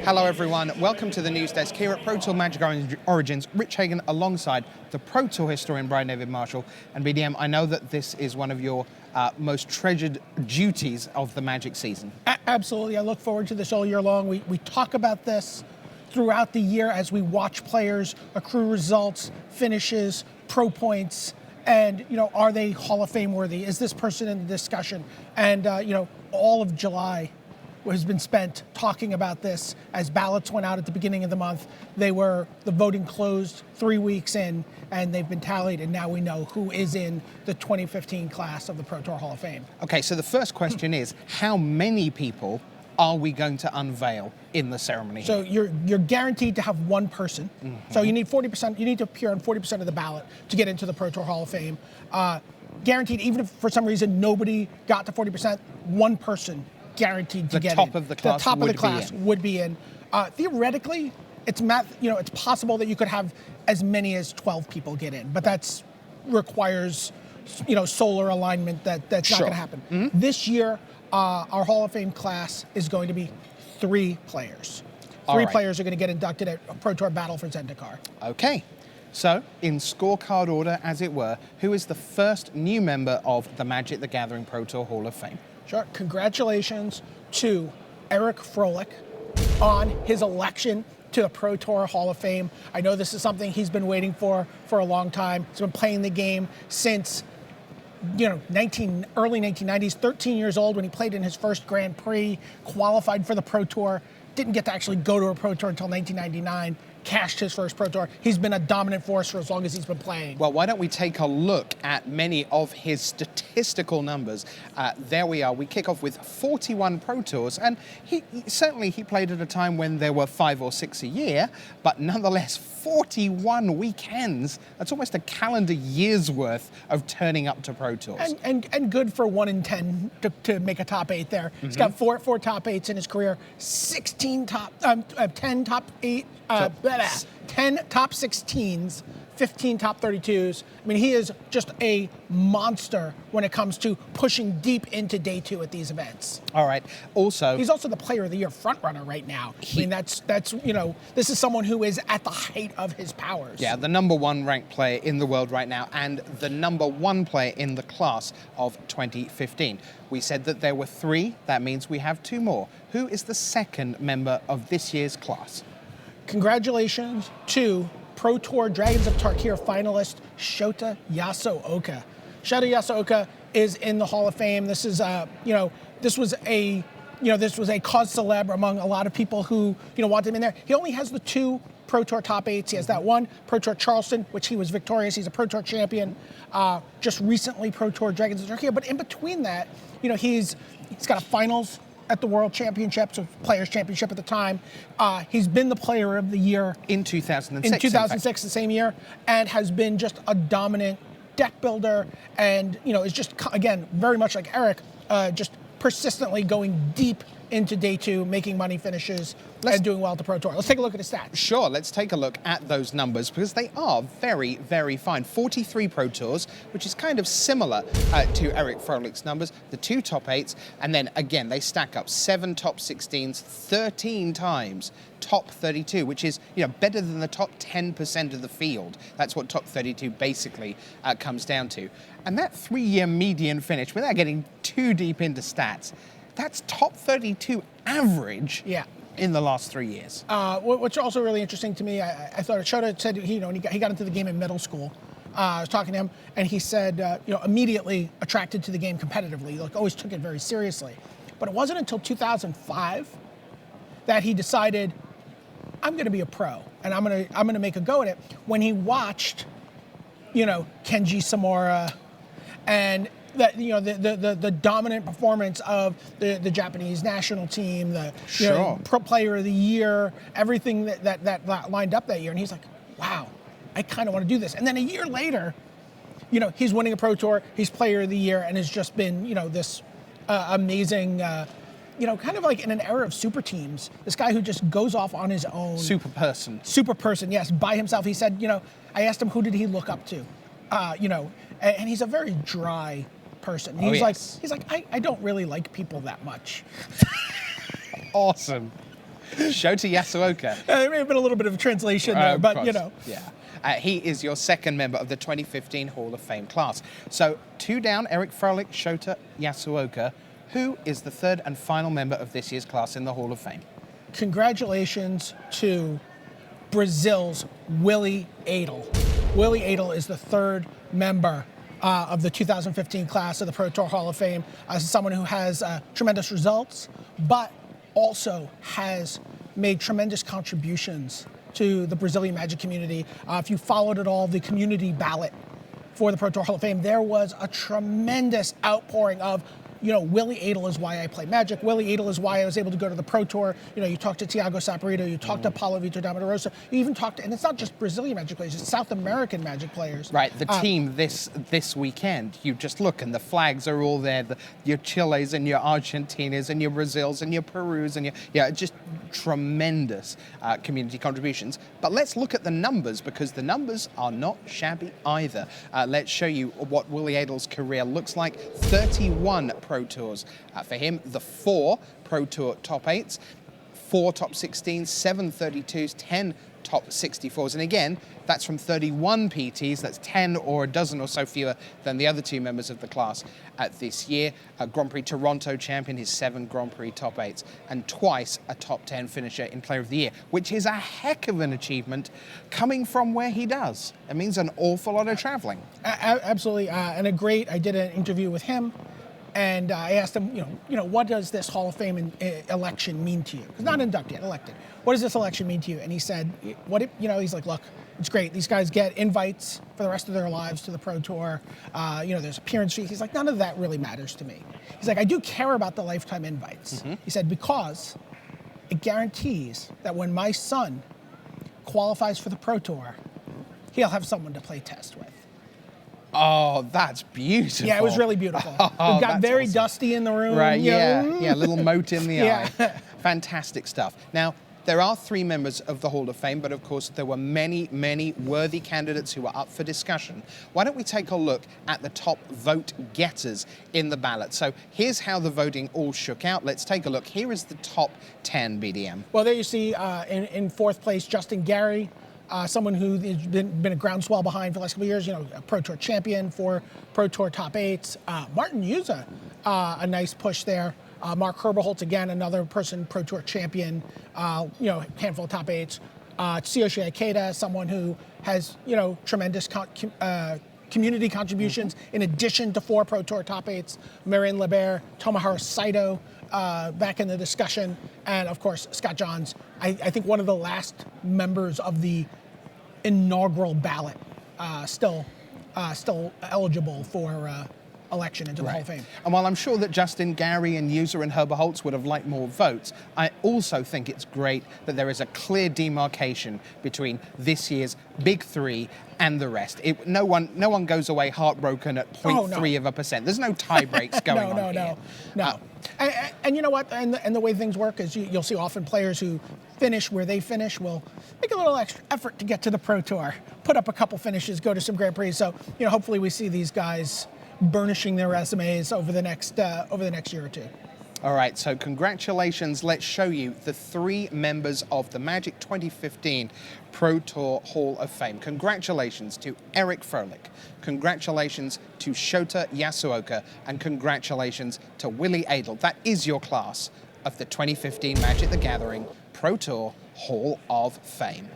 Hello everyone, welcome to the news desk here at Pro Tour Magic Origins. Rich Hagan alongside the Pro Tour historian Brian David Marshall. And BDM, I know that this is one of your most treasured duties of the Magic season. Absolutely, I look forward to this all year long. We talk about this throughout the year as we watch players accrue results, finishes, pro points, and are they Hall of Fame worthy? Is this person in the discussion? And all of July has been spent talking about this as ballots went out at the beginning of the month. The voting closed 3 weeks in, and they've been tallied, and now we know who is in the 2015 class of the Pro Tour Hall of Fame. Okay, so the first question is, how many people are we going to unveil in the ceremony? So you're guaranteed to have one person. Mm-hmm. So you need 40%. You need to appear on 40% of the ballot to get into the Pro Tour Hall of Fame. Guaranteed, even if for some reason nobody got to 40%, one person guaranteed to get in. The top of the class would be in. Theoretically, it's possible that you could have as many as 12 people get in, but that's requires solar alignment. That's not going to happen. Mm-hmm. This year, our Hall of Fame class is going to be 3 players. Three players are going to get inducted at Pro Tour Battle for Zendikar. Okay. So, in scorecard order, as it were, who is the first new member of the Magic the Gathering Pro Tour Hall of Fame? Sure. Congratulations to Erik Froehlick on his election to the Pro Tour Hall of Fame. I know this is something he's been waiting for a long time. He's been playing the game since early 1990s, 13 years old when he played in his first Grand Prix, qualified for the Pro Tour, didn't get to actually go to a Pro Tour until 1999, cashed his first Pro Tour. He's been a dominant force for as long as he's been playing. Well, why don't we take a look at many of his statistical numbers. There we are. We kick off with 41 Pro Tours, and he played at a time when there were 5 or 6 a year, but nonetheless, 41 weekends. That's almost a calendar year's worth of turning up to Pro Tours. And good for 1 in 10 to make a top 8 there. Mm-hmm. He's got four top 8s in his career, 10 top 8, 10 top 16s, 15 top 32s. I mean, he is just a monster when it comes to pushing deep into day 2 at these events. All right. Also, he's also the Player of the Year frontrunner right now. I mean, that's this is someone who is at the height of his powers. Yeah, the number 1 ranked player in the world right now, and the number 1 player in the class of 2015. We said that there were 3. That means we have 2 more. Who is the second member of this year's class? Congratulations to Pro Tour Dragons of Tarkir finalist Shota Yasseroka. Shota Yasseroka is in the Hall of Fame. This is this was a cause célèbre among a lot of people who want him in there. He only has the 2 Pro Tour top 8s. He has that 1 Pro Tour Charleston, which he was victorious. He's a Pro Tour champion. Just recently Pro Tour Dragons of Tarkir. But in between that, he's got a finals at the World Championship, so Players Championship at the time. He's been the Player of the Year in 2006. In 2006, the same year, and has been just a dominant deck builder, and is just again very much like Erik, just persistently going deep into day 2, making money finishes, and doing well at the Pro Tour. Let's take a look at his stats. Sure, let's take a look at those numbers because they are very, very fine. 43 Pro Tours, which is kind of similar to Erik Froehlick's numbers, the 2 top 8s, and then again, they stack up 7 top 16s, 13 times top 32, which is better than the top 10% of the field. That's what top 32 basically comes down to. And that 3-year median finish, without getting too deep into stats, that's top 32 average in the last 3 years. What's also really interesting to me, I thought Shota said he got into the game in middle school. I was talking to him, and he said immediately attracted to the game competitively, always took it very seriously. But it wasn't until 2005 that he decided, I'm going to be a pro, and I'm going to make a go at it. When he watched, Kenji Samura and the dominant performance of the Japanese national team, the Pro Player of the Year, everything that lined up that year, and he's like, wow, I kind of want to do this. And then a year later, he's winning a Pro Tour, he's Player of the Year, and has just been this amazing. Kind of like in an era of super teams, this guy who just goes off on his own. Super person, yes, by himself. He said, I asked him, who did he look up to? And he's a very dry person. He's like, I don't really like people that much. Awesome. Shota Yasooka. There may have been a little bit of a translation there, but course. you know. Yeah. He is your second member of the 2015 Hall of Fame class. So 2 down, Erik Fleiss, Shota Yasseroka. Who is the third and final member of this year's class in the Hall of Fame? Congratulations to Brazil's Willie Adel. Willie Adel is the third member of the 2015 class of the Pro Tour Hall of Fame. Someone who has tremendous results, but also has made tremendous contributions to the Brazilian Magic community. If you followed at all the community ballot for the Pro Tour Hall of Fame, there was a tremendous outpouring of, Willie Adel is why I play Magic. Willie Adel is why I was able to go to the Pro Tour. You talked to Thiago Saporito, you talked to Paulo Vitor da Rosa, you even talked to, and it's not just Brazilian Magic players, it's South American Magic players. Right, the team this weekend, you just look and the flags are all there, your Chiles and your Argentinas and your Brazils and your Perus and just tremendous community contributions. But let's look at the numbers, because the numbers are not shabby either. Let's show you what Willie Adel's career looks like. 31 Pro Tours for him, the 4 Pro Tour top 8s, 4 top 16s, 7 32s, 10 top 64s. And again, that's from 31 PTs. That's 10 or a dozen or so fewer than the other 2 members of the class this year. A Grand Prix Toronto champion, his 7 Grand Prix top 8s, and twice a top 10 finisher in Player of the Year, which is a heck of an achievement coming from where he does. It means an awful lot of traveling. Absolutely, and I did an interview with him, and I asked him, what does this Hall of Fame election mean to you? Because not inducted, elected. What does this election mean to you? And he said, he's like, look, it's great. These guys get invites for the rest of their lives to the Pro Tour. There's appearance fees. He's like, none of that really matters to me. He's like, I do care about the lifetime invites. He said, because it guarantees that when my son qualifies for the Pro Tour, he'll have someone to play test with. Oh, that's beautiful. Yeah, it was really beautiful. Oh, It got very awesome. Dusty in the room. Right, yeah, a little moat in the Yeah. eye. Fantastic stuff. Now, there are 3 members of the Hall of Fame, but of course there were many, many worthy candidates who were up for discussion. Why don't we take a look at the top vote getters in the ballot? So here's how the voting all shook out. Let's take a look. Here is the top 10 BDM. Well, there you see in 4th place, Justin Gary. Someone who has been a groundswell behind for the last couple of years, a Pro Tour champion, 4 Pro Tour top 8s. Martin Yuza, a nice push there. Mark Herberholtz, again, another person, Pro Tour champion, handful of top 8s. Tsuyoshi Ikeda, someone who has, tremendous community contributions in addition to 4 Pro Tour top 8s. Marion Lebert, Tomoharu Saito, back in the discussion. And of course, Scott Johns, I think one of the last members of the inaugural ballot, still eligible for election into the Hall of Fame. And while I'm sure that Justin Gary and User and Herberholtz would have liked more votes, I also think it's great that there is a clear demarcation between this year's big 3 and the rest. No one goes away heartbroken at 0.3%. There's no tie breaks going on here. No. And you know what? And the way things work is you'll see often players who finish where they finish will make a little extra effort to get to the Pro Tour, put up a couple finishes, go to some Grand Prix. So hopefully we see these guys burnishing their resumes over the next year or 2. All right, so congratulations. Let's show you the 3 members of the Magic 2015 Pro Tour Hall of Fame. Congratulations to Erik Fleiss. Congratulations to Shota Yasseroka. And congratulations to Willie Adel. That is your class of the 2015 Magic the Gathering Pro Tour Hall of Fame.